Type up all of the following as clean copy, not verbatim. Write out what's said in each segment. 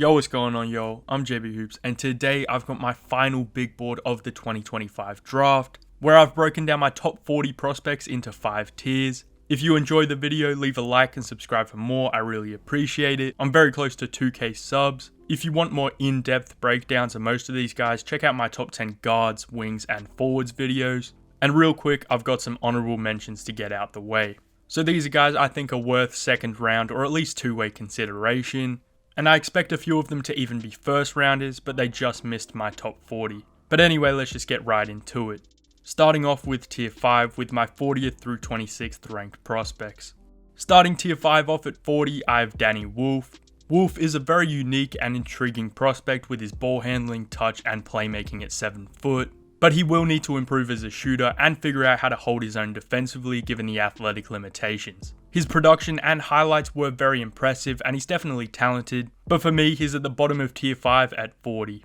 Yo, what's going on, yo? I'm JB Hoops, and today I've got my final big board of the 2025 draft, where I've broken down my top 40 prospects into 5 tiers. If you enjoyed the video, leave a like and subscribe for more, I really appreciate it. I'm very close to 2k subs. If you want more in-depth breakdowns of most of these guys, check out my top 10 guards, wings, and forwards videos. And real quick, I've got some honorable mentions to get out the way. So these are guys I think are worth second round or at least two-way consideration. And I expect a few of them to even be first rounders, but they just missed my top 40. But anyway, let's just get right into it. Starting off with tier 5 with my 40th through 26th ranked prospects. Starting tier 5 off at 40, I have Danny Wolf. Wolf is a very unique and intriguing prospect with his ball handling, touch, and playmaking at 7 foot. But he will need to improve as a shooter and figure out how to hold his own defensively given the athletic limitations. His production and highlights were very impressive and he's definitely talented, but for me he's at the bottom of tier 5 at 40.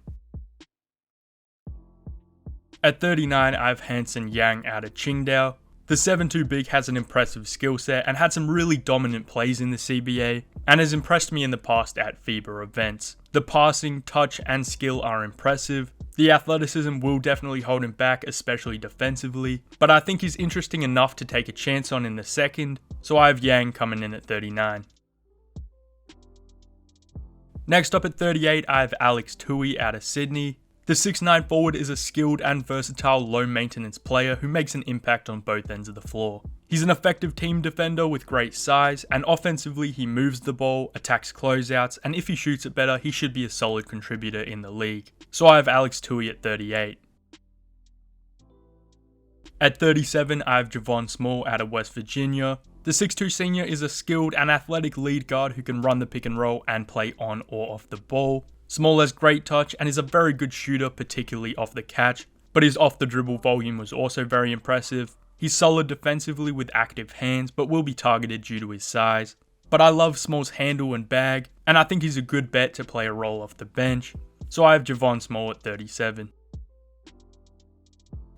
At 39 I have Hansen Yang out of Qingdao. The 7'2" big has an impressive skill set and had some really dominant plays in the CBA, and has impressed me in the past at FIBA events. The passing, touch, and skill are impressive. The athleticism will definitely hold him back, especially defensively, but I think he's interesting enough to take a chance on in the second, so I have Yang coming in at 39. Next up at 38, I have Alex Tui out of Sydney. The 6'9" forward is a skilled and versatile low maintenance player who makes an impact on both ends of the floor. He's an effective team defender with great size, and offensively he moves the ball, attacks closeouts, and if he shoots it better, he should be a solid contributor in the league. So I have Alex Tui at 38. At 37, I have Javon Small out of West Virginia. The 6'2" senior is a skilled and athletic lead guard who can run the pick and roll and play on or off the ball. Small has great touch and is a very good shooter, particularly off the catch, but his off the dribble volume was also very impressive. He's solid defensively with active hands, but will be targeted due to his size. But I love Small's handle and bag, and I think he's a good bet to play a role off the bench, so I have Javon Small at 37.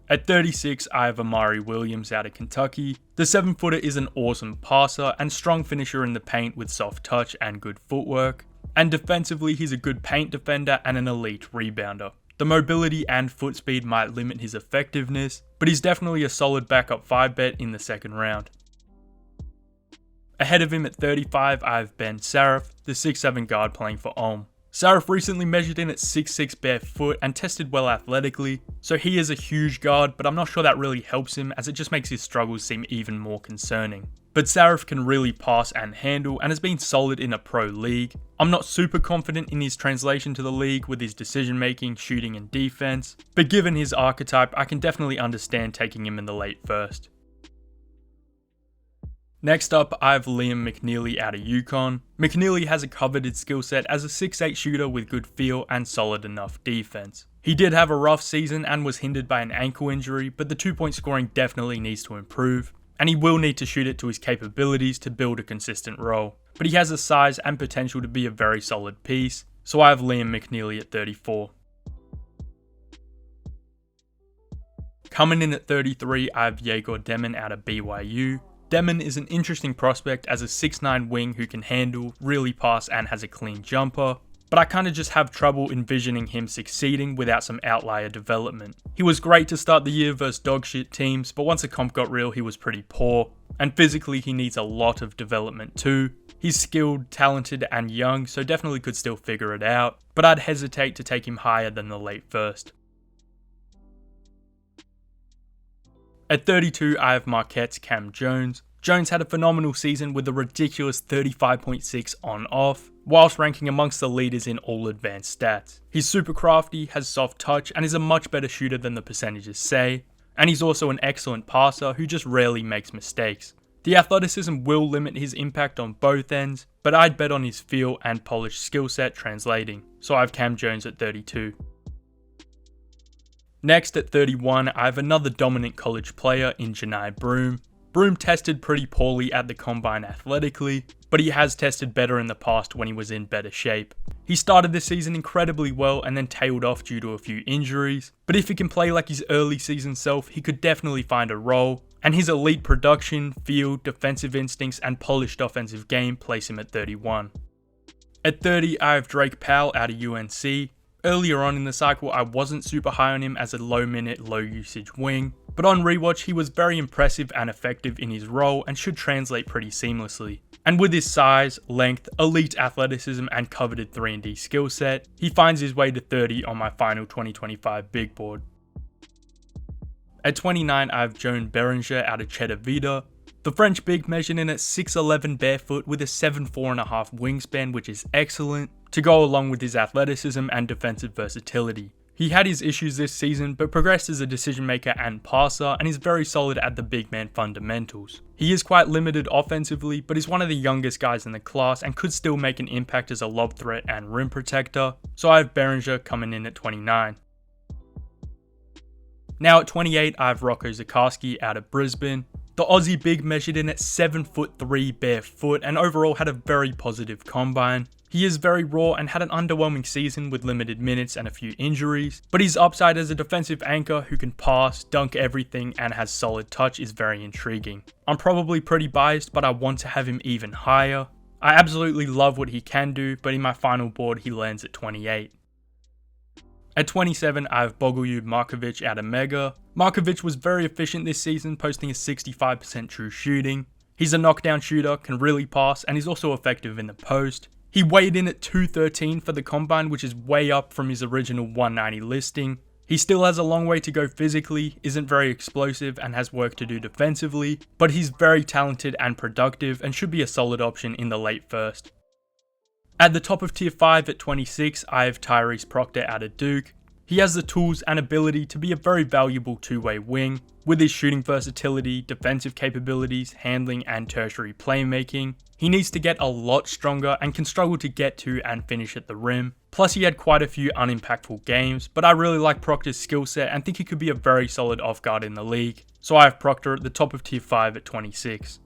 At 36, I have Amari Williams out of Kentucky. The 7-footer is an awesome passer and strong finisher in the paint with soft touch and good footwork. And defensively, he's a good paint defender and an elite rebounder. The mobility and foot speed might limit his effectiveness, but he's definitely a solid backup 5 bet in the second round. Ahead of him at 35, I have Ben Saraf, the 6'7" guard playing for Ulm. Saraf recently measured in at 6'6" barefoot and tested well athletically, so he is a huge guard, but I'm not sure that really helps him as it just makes his struggles seem even more concerning. But Saraf can really pass and handle and has been solid in a pro league. I'm not super confident in his translation to the league with his decision making, shooting and defense, but given his archetype I can definitely understand taking him in the late first. Next up, I have Liam McNeely out of UConn. McNeely has a coveted skill set as a 6'8" shooter with good feel and solid enough defense. He did have a rough season and was hindered by an ankle injury, but the 2-point scoring definitely needs to improve, and he will need to shoot it to his capabilities to build a consistent role. But he has the size and potential to be a very solid piece, so I have Liam McNeely at 34. Coming in at 33, I have Yegor Demon out of BYU. Demon is an interesting prospect as a 6'9" wing who can handle, really pass and has a clean jumper, but I kinda just have trouble envisioning him succeeding without some outlier development. He was great to start the year versus dogshit teams, but once the comp got real he was pretty poor, and physically he needs a lot of development too. He's skilled, talented and young, so definitely could still figure it out, but I'd hesitate to take him higher than the late first. At 32, I have Marquette's Cam Jones. Jones had a phenomenal season with a ridiculous 35.6 on-off, whilst ranking amongst the leaders in all advanced stats. He's super crafty, has soft touch, and is a much better shooter than the percentages say, and he's also an excellent passer who just rarely makes mistakes. The athleticism will limit his impact on both ends, but I'd bet on his feel and polished skill set translating, so I have Cam Jones at 32. Next at 31, I have another dominant college player in Janai Broome. Broome tested pretty poorly at the combine athletically, but he has tested better in the past when he was in better shape. He started the season incredibly well and then tailed off due to a few injuries, but if he can play like his early season self, he could definitely find a role, and his elite production, field, defensive instincts and polished offensive game place him at 31. At 30, I have Drake Powell out of UNC. Earlier on in the cycle, I wasn't super high on him as a low minute, low usage wing, but on rewatch he was very impressive and effective in his role and should translate pretty seamlessly. And with his size, length, elite athleticism and coveted 3&D skill set, he finds his way to 30 on my final 2025 big board. At 29, I have Joan Berenger out of Cheddar Vita. The French big measured in at 6'11 barefoot with a 7'4.5 wingspan, which is excellent, to go along with his athleticism and defensive versatility. He had his issues this season, but progressed as a decision maker and passer, and is very solid at the big man fundamentals. He is quite limited offensively, but is one of the youngest guys in the class and could still make an impact as a lob threat and rim protector, so I have Berenger coming in at 29. Now at 28, I have Rocco Zikarsky out of Brisbane. The Aussie big measured in at 7'3" barefoot and overall had a very positive combine. He is very raw and had an underwhelming season with limited minutes and a few injuries, but his upside as a defensive anchor who can pass, dunk everything and has solid touch is very intriguing. I'm probably pretty biased, but I want to have him even higher. I absolutely love what he can do, but in my final board he lands at 28. At 27, I have Bogoljub Markovic out of Mega. Markovic was very efficient this season, posting a 65% true shooting. He's a knockdown shooter, can really pass, and is also effective in the post. He weighed in at 213 for the combine, which is way up from his original 190 listing. He still has a long way to go physically, isn't very explosive, and has work to do defensively, but he's very talented and productive and should be a solid option in the late first. At the top of tier 5 at 26, I have Tyrese Proctor out of Duke. He has the tools and ability to be a very valuable two-way wing, with his shooting versatility, defensive capabilities, handling and tertiary playmaking. He needs to get a lot stronger and can struggle to get to and finish at the rim. Plus he had quite a few unimpactful games, but I really like Proctor's skill set and think he could be a very solid off guard in the league. So I have Proctor at the top of tier 5 at 26.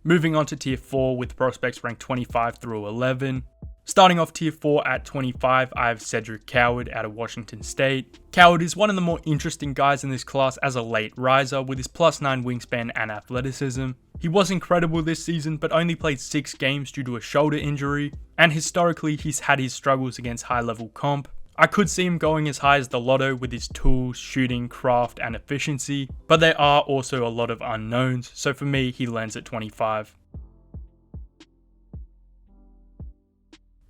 Moving on to tier 4 with prospects ranked 25 through 11. Starting off tier 4 at 25, I have Cedric Coward out of Washington State. Coward is one of the more interesting guys in this class as a late riser with his +9 wingspan and athleticism. He was incredible this season but only played 6 games due to a shoulder injury, and historically he's had his struggles against high level comp. I could see him going as high as the lotto with his tools, shooting, craft and efficiency, but there are also a lot of unknowns, so for me he lands at 25.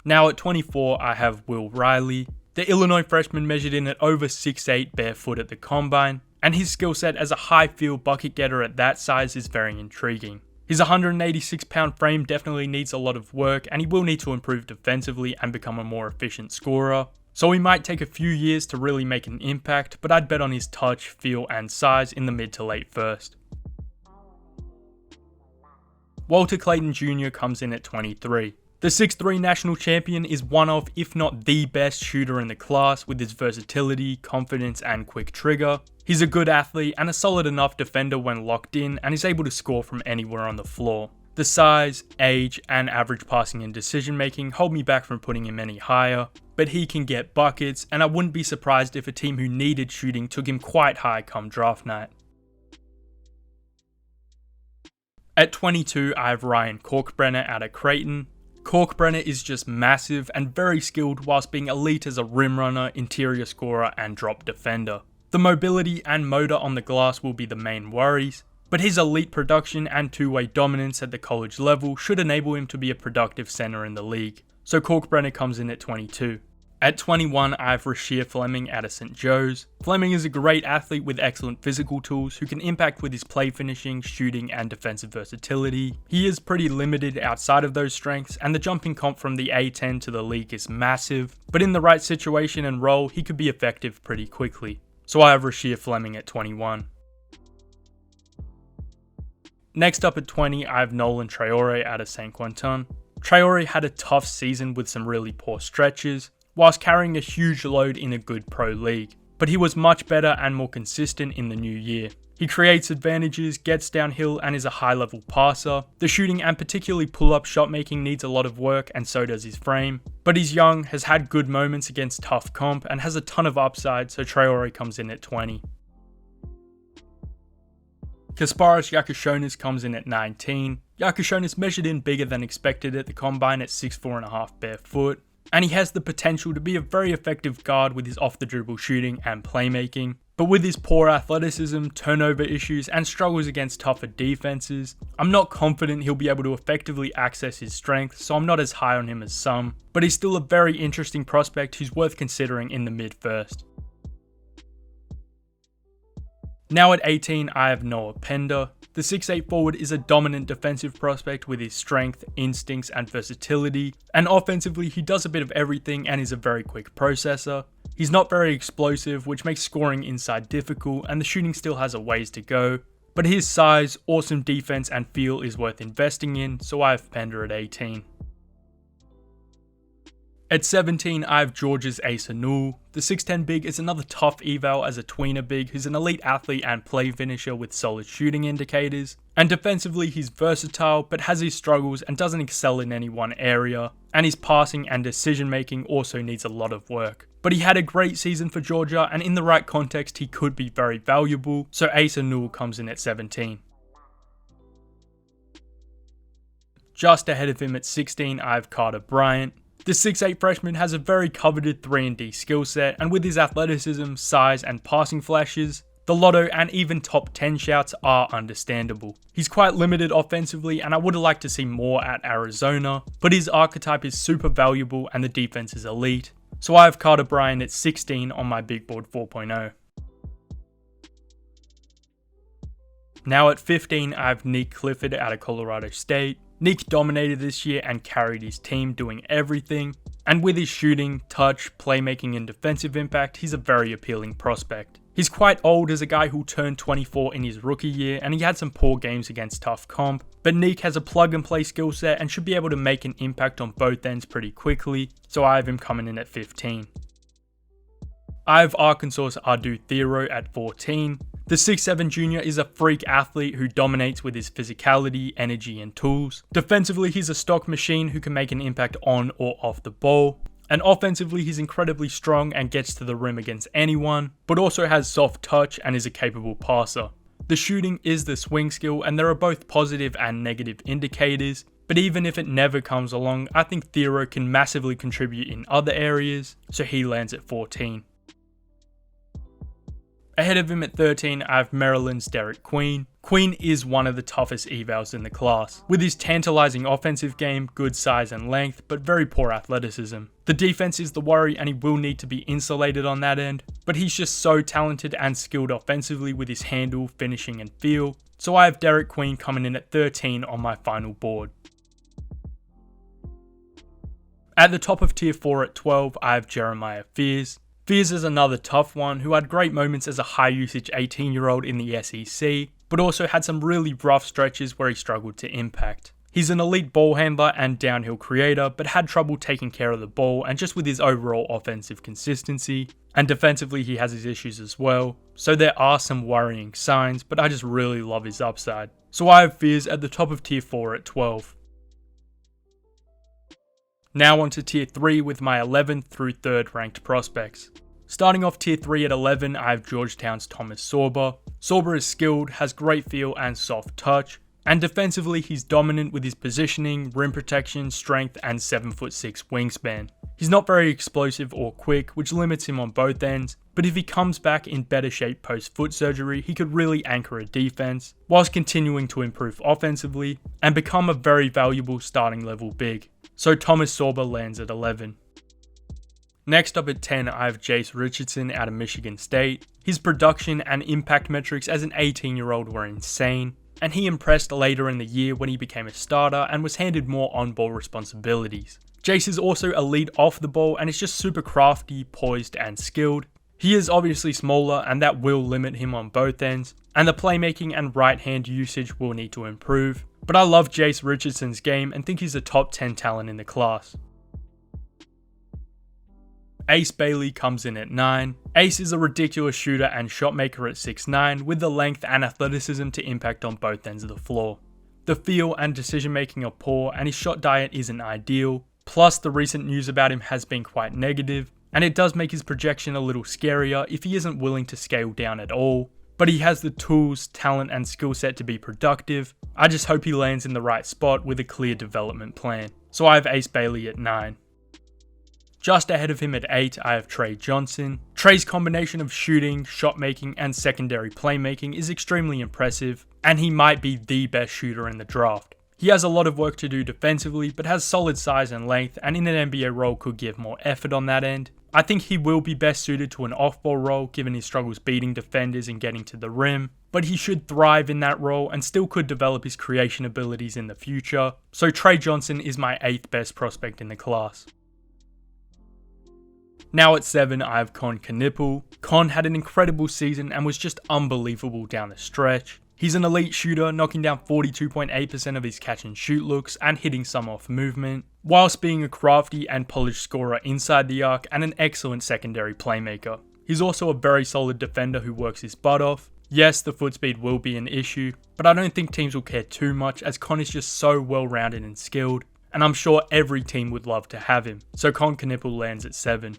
Now at 24 I have Will Riley. The Illinois freshman measured in at over 6'8 barefoot at the combine, and his skill set as a high field bucket getter at that size is very intriguing. His 186 pound frame definitely needs a lot of work, and he will need to improve defensively and become a more efficient scorer. So he might take a few years to really make an impact, but I'd bet on his touch, feel and size in the mid to late first. Walter Clayton Jr. comes in at 23. The 6'3 national champion is one of, if not the best shooter in the class with his versatility, confidence and quick trigger. He's a good athlete and a solid enough defender when locked in, and is able to score from anywhere on the floor. The size, age and average passing and decision making hold me back from putting him any higher, but he can get buckets, and I wouldn't be surprised if a team who needed shooting took him quite high come draft night. At 22 I have Ryan Kalkbrenner out of Creighton. Kalkbrenner is just massive and very skilled whilst being elite as a rim runner, interior scorer and drop defender. The mobility and motor on the glass will be the main worries, but his elite production and two-way dominance at the college level should enable him to be a productive center in the league, so Kalkbrenner comes in at 22. At 21 I have Rasheer Fleming out of St. Joe's. Fleming is a great athlete with excellent physical tools who can impact with his play finishing, shooting and defensive versatility. He is pretty limited outside of those strengths, and the jumping comp from the A10 to the league is massive, but in the right situation and role he could be effective pretty quickly. So I have Rasheer Fleming at 21. Next up at 20 I have Nolan Traore out of St. Quentin. Traore had a tough season with some really poor stretches, whilst carrying a huge load in a good pro league, but he was much better and more consistent in the new year. He creates advantages, gets downhill and is a high level passer. The shooting and particularly pull-up shot making needs a lot of work, and so does his frame, but he's young, has had good moments against tough comp and has a ton of upside, so Traore comes in at 20. Kasparas Yakushonis comes in at 19. Yakushonis measured in bigger than expected at the combine at 6'4.5" barefoot, and he has the potential to be a very effective guard with his off the dribble shooting and playmaking. But with his poor athleticism, turnover issues, and struggles against tougher defenses, I'm not confident he'll be able to effectively access his strength, so I'm not as high on him as some, but he's still a very interesting prospect who's worth considering in the mid-first. Now at 18, I have Noah Pender. The 6'8" forward is a dominant defensive prospect with his strength, instincts, and versatility, and offensively he does a bit of everything and is a very quick processor. He's not very explosive, which makes scoring inside difficult, and the shooting still has a ways to go, but his size, awesome defense, and feel is worth investing in, so I have Pender at 18. At 17, I have Georgia's Asa Newell. The 6'10" big is another tough eval as a tweener big who's an elite athlete and play finisher with solid shooting indicators. And defensively he's versatile but has his struggles and doesn't excel in any one area. And his passing and decision making also needs a lot of work. But he had a great season for Georgia, and in the right context he could be very valuable, so Asa Newell comes in at 17. Just ahead of him at 16, I have Carter Bryant. The 6'8" freshman has a very coveted 3-and-D skill set, and with his athleticism, size, and passing flashes, the lotto and even top 10 shouts are understandable. He's quite limited offensively, and I would have liked to see more at Arizona, but his archetype is super valuable and the defense is elite. So I have Carter Bryant at 16 on my Big Board 4.0. Now at 15, I have Nick Clifford out of Colorado State. Nick dominated this year and carried his team doing everything, and with his shooting, touch, playmaking, and defensive impact, he's a very appealing prospect. He's quite old as a guy who turned 24 in his rookie year, and he had some poor games against tough comp, but Nick has a plug and play skill set and should be able to make an impact on both ends pretty quickly, so I have him coming in at 15. I have Arkansas's Adu Thero at 14. The 6'7" junior is a freak athlete who dominates with his physicality, energy, and tools. Defensively, he's a stock machine who can make an impact on or off the ball. And offensively, he's incredibly strong and gets to the rim against anyone, but also has soft touch and is a capable passer. The shooting is the swing skill, and there are both positive and negative indicators, but even if it never comes along, I think Thero can massively contribute in other areas, so he lands at 14. Ahead of him at 13, I have Maryland's Derek Queen. Queen is one of the toughest evals in the class, with his tantalizing offensive game, good size and length, but very poor athleticism. The defense is the worry and he will need to be insulated on that end, but he's just so talented and skilled offensively with his handle, finishing and feel, so I have Derek Queen coming in at 13 on my final board. At the top of tier 4 at 12, I have Jeremiah Fears. Fears is another tough one who had great moments as a high usage 18-year-old in the SEC, but also had some really rough stretches where he struggled to impact. He's an elite ball handler and downhill creator, but had trouble taking care of the ball and just with his overall offensive consistency, and defensively he has his issues as well, so there are some worrying signs, but I just really love his upside. So I have Fears at the top of tier 4 at 12. Now on to tier 3 with my 11th through 3rd ranked prospects. Starting off tier 3 at 11, I have Georgetown's Thomas Sorber. Sorber is skilled, has great feel and soft touch, and defensively he's dominant with his positioning, rim protection, strength and 7'6" wingspan. He's not very explosive or quick, which limits him on both ends, but if he comes back in better shape post foot surgery, he could really anchor a defense, whilst continuing to improve offensively, and become a very valuable starting level big. So Thomas Sorber lands at 11. Next up at 10, I have Jace Richardson out of Michigan State. His production and impact metrics as an 18-year-old were insane, and he impressed later in the year when he became a starter and was handed more on-ball responsibilities. Jace is also elite off the ball and is just super crafty, poised and skilled. He is obviously smaller and that will limit him on both ends, and the playmaking and right hand usage will need to improve. But I love Jace Richardson's game and think he's a top 10 talent in the class. Ace Bailey comes in at 9. Ace is a ridiculous shooter and shot maker at 6'9", with the length and athleticism to impact on both ends of the floor. The feel and decision making are poor and his shot diet isn't ideal, plus the recent news about him has been quite negative, and it does make his projection a little scarier if he isn't willing to scale down at all. but he has the tools, talent, and skill set to be productive. I just hope he lands in the right spot with a clear development plan. So I have Ace Bailey at 9. Just ahead of him at 8, I have Trey Johnson. Trey's combination of shooting, shot making, and secondary playmaking is extremely impressive, and he might be the best shooter in the draft. He has a lot of work to do defensively, but has solid size and length, and in an NBA role could give more effort on that end. I think he will be best suited to an off-ball role given his struggles beating defenders and getting to the rim, but he should thrive in that role and still could develop his creation abilities in the future. So Trey Johnson is my 8th best prospect in the class. Now at 7, I have Con Knipple. Con had an incredible season and was just unbelievable down the stretch. He's an elite shooter, knocking down 42.8% of his catch and shoot looks and hitting some off movement, whilst being a crafty and polished scorer inside the arc and an excellent secondary playmaker. He's also a very solid defender who works his butt off. Yes, the foot speed will be an issue, but I don't think teams will care too much as Con is just so well rounded and skilled, and I'm sure every team would love to have him, so Con Knipple lands at 7.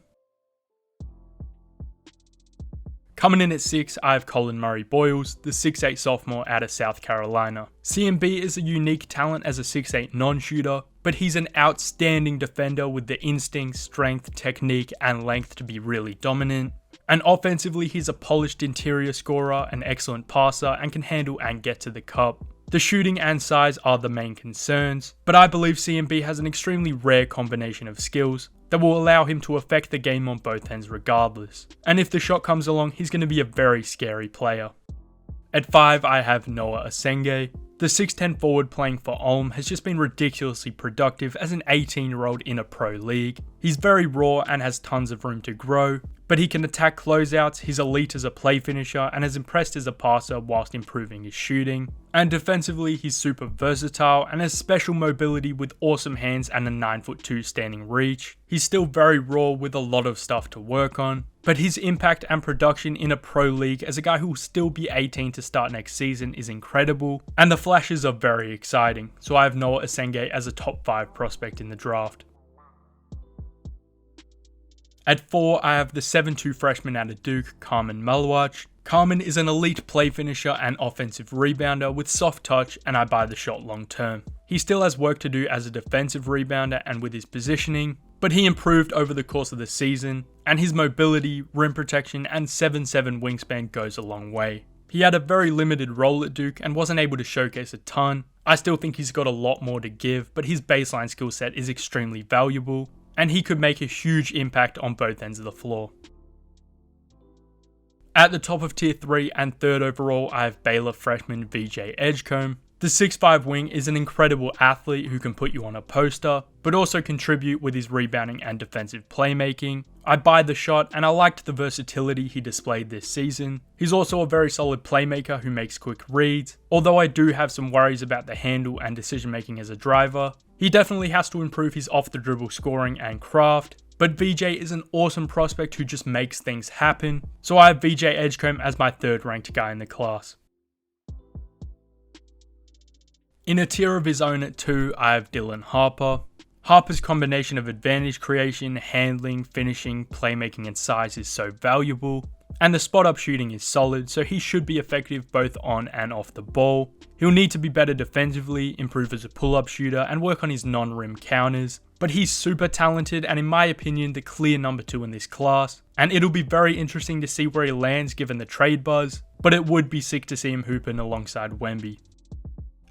Coming in at 6, I have Colin Murray-Boyles, the 6'8 sophomore out of South Carolina. CMB is a unique talent as a 6'8 non-shooter, but he's an outstanding defender with the instinct, strength, technique, and length to be really dominant. And offensively, he's a polished interior scorer, an excellent passer, and can handle and get to the cup. The shooting and size are the main concerns, but I believe CMB has an extremely rare combination of skills that will allow him to affect the game on both ends regardless. And if the shot comes along, he's going to be a very scary player. At 5, I have Noah Asenge. The 6'10 forward playing for Ulm has just been ridiculously productive as an 18-year-old in a pro league. He's very raw and has tons of room to grow, but he can attack closeouts, he's elite as a play finisher, and has impressed as a passer whilst improving his shooting. And defensively, he's super versatile and has special mobility with awesome hands and a 9'2" standing reach. He's still very raw with a lot of stuff to work on, but his impact and production in a pro league as a guy who will still be 18 to start next season is incredible, and the flashes are very exciting, so I have Noah Asenge as a top 5 prospect in the draft. At 4, I have the 7'2 freshman out of Duke, Carmen Malwach. Carmen is an elite play finisher and offensive rebounder with soft touch, and I buy the shot long term. He still has work to do as a defensive rebounder and with his positioning, but he improved over the course of the season, and his mobility, rim protection, and 7'7" wingspan goes a long way. He had a very limited role at Duke and wasn't able to showcase a ton. I still think he's got a lot more to give, but his baseline skill set is extremely valuable, and he could make a huge impact on both ends of the floor. At the top of tier 3 and 3rd overall, I have Baylor freshman VJ Edgecombe. The 6'5 wing is an incredible athlete who can put you on a poster, but also contribute with his rebounding and defensive playmaking. I buy the shot and I liked the versatility he displayed this season. He's also a very solid playmaker who makes quick reads, although I do have some worries about the handle and decision making as a driver. He definitely has to improve his off the dribble scoring and craft, but VJ is an awesome prospect who just makes things happen, so I have VJ Edgecombe as my 3rd ranked guy in the class. In a tier of his own at 2, I have Dylan Harper. Harper's combination of advantage creation, handling, finishing, playmaking and size is so valuable, and the spot-up shooting is solid, so he should be effective both on and off the ball. He'll need to be better defensively, improve as a pull-up shooter, and work on his non-rim counters, but he's super talented and in my opinion the clear number 2 in this class, and it'll be very interesting to see where he lands given the trade buzz, but it would be sick to see him hooping alongside Wemby.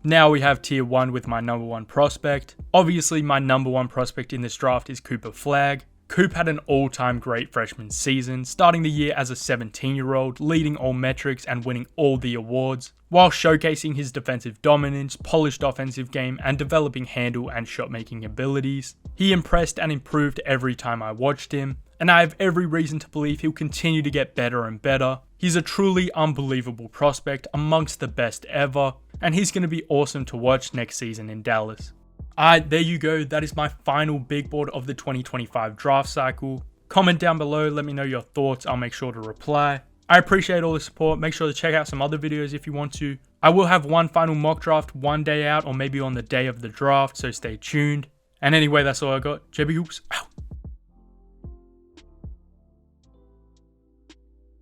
Now we have tier 1 with my number 1 prospect. Obviously my number 1 prospect in this draft is Cooper Flagg. Coop had an all-time great freshman season, starting the year as a 17-year-old, leading all metrics and winning all the awards, while showcasing his defensive dominance, polished offensive game, and developing handle and shot-making abilities. He impressed and improved every time I watched him, and I have every reason to believe he'll continue to get better and better. He's a truly unbelievable prospect, amongst the best ever, and he's going to be awesome to watch next season in Dallas. Alright, there you go, that is my final big board of the 2025 draft cycle. Comment down below, let me know your thoughts, I'll make sure to reply. I appreciate all the support, make sure to check out some other videos if you want to. I will have one final mock draft one day out or maybe on the day of the draft, so stay tuned. And anyway, that's all I got. JB Hoops, out.